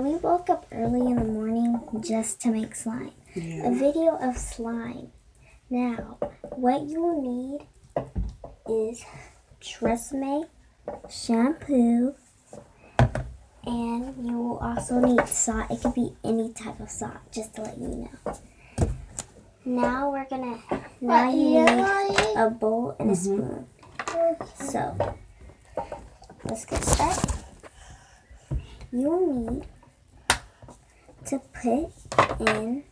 We woke up early in the morning just to make slime. Yeah. A video of slime. Now, what you will need is Tresemme, shampoo, and you will also need salt. It could be any type of salt, just to let you know. Now you need a bowl and a spoon. So, let's get started. You will need to put in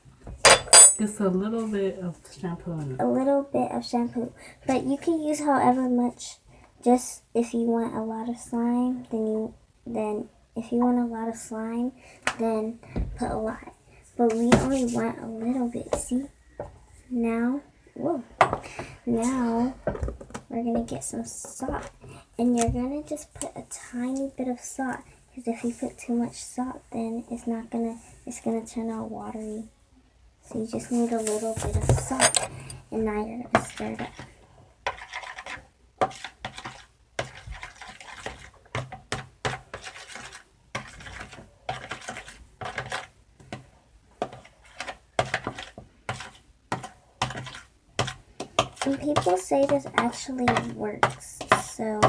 just a little bit of shampoo in it. A little bit of shampoo, but you can use however much. Just if you want a lot of slime, then if you want a lot of slime, then put a lot. But we only want a little bit. See? Now we're gonna get some salt, and you're gonna just put a tiny bit of salt. Because if you put too much salt, then it's gonna turn out watery. So you just need a little bit of salt. And now you're gonna stir it up. And people say this actually works, so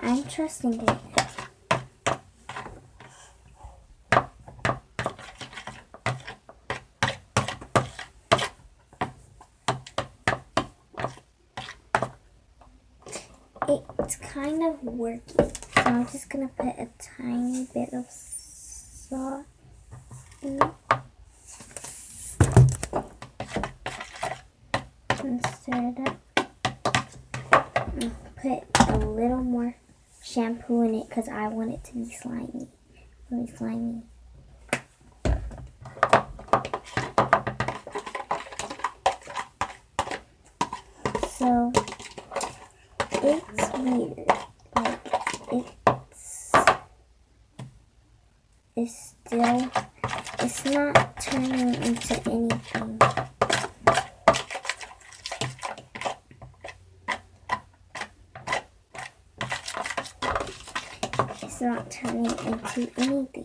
I'm trusting it. It's kind of working, so I'm just gonna put a tiny bit of salt in it. And stir it up. And put a little more shampoo in it because I want it to be slimy. Really slimy. So it's weird. Like it's not turning into anything. It's not turning into anything.